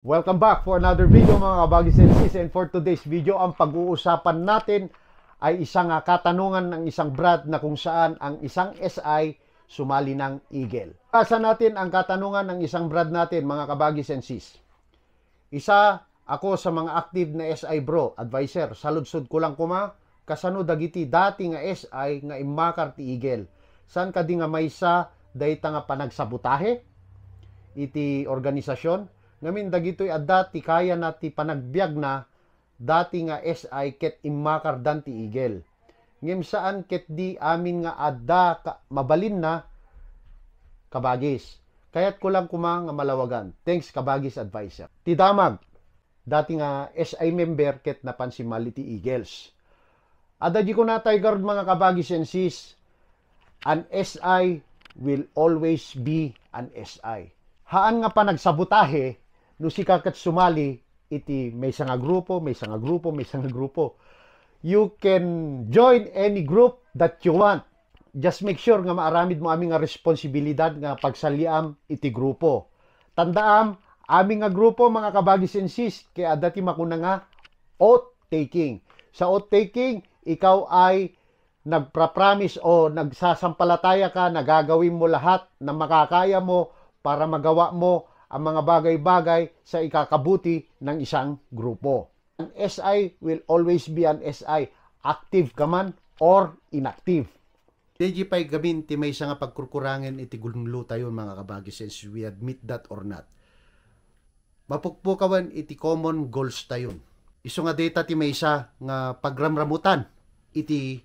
Welcome back for another video mga kabagis and sis, and for today's video ang pag-uusapan natin ay isang katanungan ng isang brad na kung saan ang isang SI sumali ng Eagle. Asa natin ang katanungan ng isang brad natin mga kabagis and sis. Isa ako sa mga active na SI bro, advisor, saludsod ko lang kuma kasano dagiti dati nga SI nga imakar ti Eagle. San kadi nga maysa dayta nga panagsabutahe iti organisasyon ngamin dagitoy adda ti kaya na ti panagbiag na dati nga SI ket immakar dan ti Eagle. Ngem saan ket di amin nga adda mabalin na kabagis. Kaya't ko lang kuma nga malawagan. Thanks kabagis advisor. Ti damag dati nga SI member ket napansimali ti Eagles. Adda di ko na tiger mga kabagis and sis. An SI will always be an SI. Haan nga panagsabotahe no si kakat sumali iti may nga grupo, may nga grupo. You can join any group that you want. Just make sure nga maaramid mo aming nga responsibilidad nga pagsaliam iti grupo. Tandaam, aming nga grupo mga kabagis and sis, kaya dati makuna nga oath taking. Sa oath taking, ikaw ay nagprapromise o nagsasampalataya ka na gagawin mo lahat na makakaya mo para magawa mo ang mga bagay-bagay sa ikakabuti ng isang grupo. An SI will always be an SI, active ka man or inactive. Deji pa'y gamin ti may nga pagkurkurangan iti gulunglo tayo mga kabagis, since we admit that or not. Mapukpukawan iti common goals tayo. Iso nga data ti may nga pagramramutan iti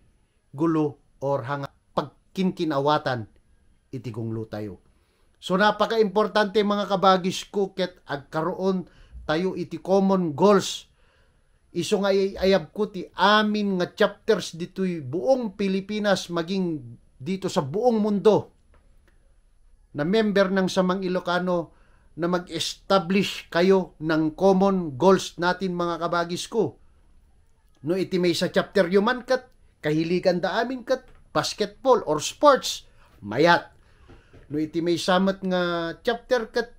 gulo or hanga pagkinkinawatan iti gunglo tayo. So napaka-importante mga kabagis ko ket agkaroon tayo iti common goals. Iso nga ayab ko ti amin nga chapters dito'y buong Pilipinas maging dito sa buong mundo na member ng Samang Ilocano na mag-establish kayo ng common goals natin mga kabagis ko. No iti may sa chapter yuman kat kahiligan da amin kat basketball or sports mayat. No iti may samat nga chapter kat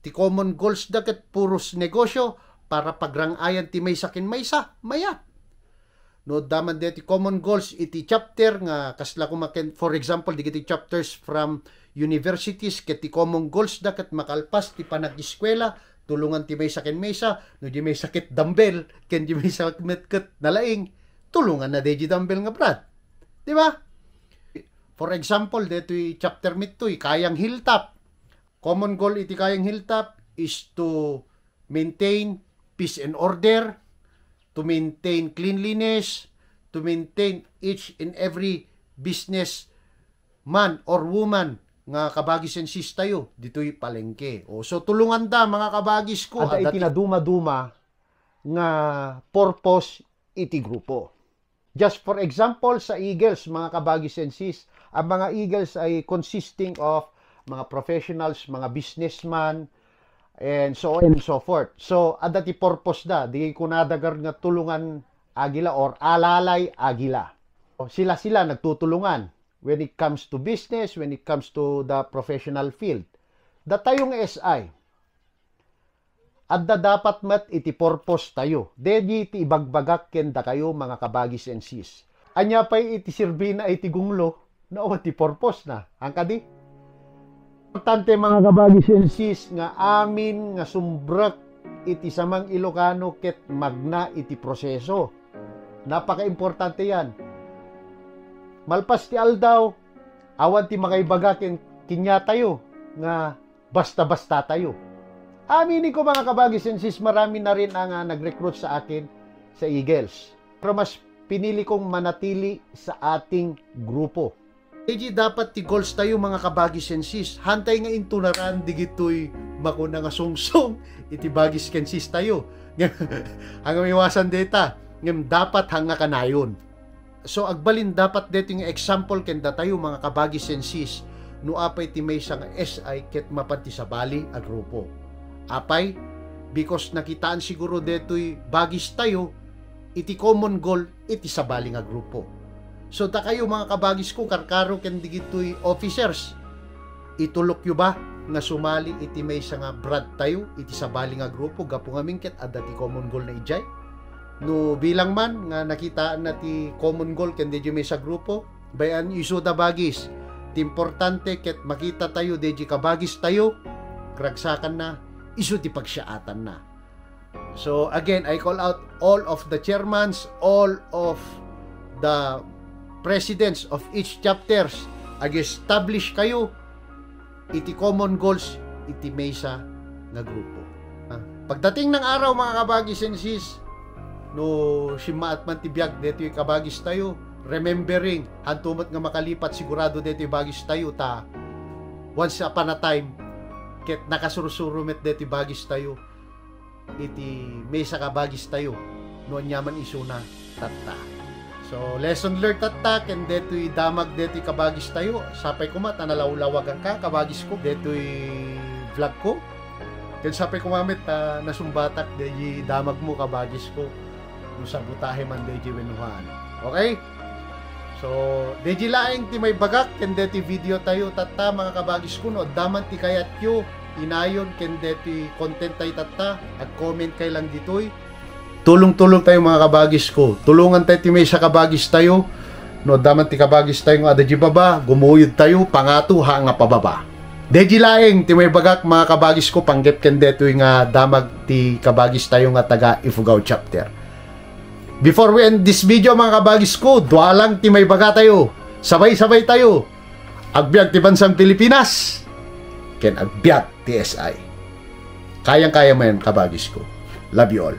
ti common goals da kat puros negosyo para pagrangayan ti may sakin maysa mayat. No daman ti common goals iti chapter nga kasla kumaken for example digiti chapters from universities ket ti common goals da kat makalpas ti panag-eskwela tulungan ti may sakin maysa no di may sakit dumbbell ken di may sakit ket nalaing tulungan na di dumbbell nga brad. Di ba? For example, dito'y chapter mitto'y kayang hilltop. Common goal iti kayang hilltop is to maintain peace and order, to maintain cleanliness, to maintain each and every business man or woman nga kabagis and sis tayo. Dito'y palengke. O, so tulungan da mga kabagis ko. At iti naduma-duma nga purpose iti grupo. Just for example, sa Eagles, mga kabagis and sis, ang mga Eagles ay consisting of mga professionals, mga businessman, and so on and so forth. So, adati purpose da, di kunadagar nga tulungan agila or alalay agila. Sila nagtutulungan when it comes to business, when it comes to the professional field. Datayong SI, adda dapat met iti purpose tayo. Dedi iti ibagbagak kenda kayo mga kabagis and sis. Anya pa'y iti sirbi na iti gunglo na o iti purpose na. Ang kadi? Importante mga kabagis and sis nga amin nga sumbrak iti Samang Ilocano ket magna iti proseso. Napaka-importante yan. Malpas ti aldaw, awan ti makaibagakin kinya tayo nga basta-basta tayo. Aminin ko mga kabagis and sis, marami na rin ang nag-recruit sa akin sa Eagles. Pero mas pinili kong manatili sa ating grupo. Eji dapat ti goals tayo mga kabagis and sis. Hantay nga intunaran digitoy makuna nga sungsong iti bagis and sis tayo. Hanggang iwasan data. Ngem dapat hanga kanayon. So agbalin dapat dito yung example kenda tayo mga kabagis and sis. No apay ti may nga SI ket mapanti sa bali a grupo. Apay, because nakitaan siguro deto'y bagis tayo, iti common goal, iti sabali nga grupo. So, ta kayo mga kabagis ko, karkaro ken digito'y officers, itulok yu ba? nga sumali iti may sa nga brad tayo iti sabali nga grupo gapo nga mingket adda ti common goal na ijay. No bilang man nga nakitaan na ti common goal ken deji may sa grupo bayan isu da bagis. Ti importante ket makita tayo deji kabagis tayo kragsakan na isu ti pagsiyaatan na. So again, I call out all of the chairmans, all of the presidents of each chapters, ag-establish kayo iti common goals iti mesa nga grupo. Pagdating ng araw mga kabagis and sis, no simaat man ti biag deto yung kabagis tayo, remembering hantumot nga makalipat sigurado deto yung bagis tayo ta once upon a time ket nakasursurumet deto yung bagis tayo iti mesa kabagis tayo noon yaman isuna tatta. So lesson learned tatta ken detoy damag detoy kabagis tayo sapay kumat nalawlawagan ka kabagis ko detoy vlog ko ken sapay kumamit nasumbatak deji damag mo kabagis ko no sa butahe man deji wenuhan. Okay? So deji laeng ti may bagak ken detoy video tayo tatta mga kabagis ko no daman ti kayat yo inayon ken detoy content tayo tatta at comment kay lang ditoy. Tulong-tulong tayo mga kabagis ko. Tulungan tayo ti may sa kabagis tayo. No daman ti kabagis tayo nga adji baba, gumuyod tayo pangato ha nga pababa. Deji laeng ti may bagak mga kabagis ko panggep ken detoy nga damag ti kabagis tayo nga taga Ifugao chapter. Before we end this video mga kabagis ko, dua lang ti may baga tayo. Sabay-sabay tayo. Agbiag ti bansang Pilipinas. Ken agbiag ti SI. Kayang-kaya mo yan kabagis ko. Love you all.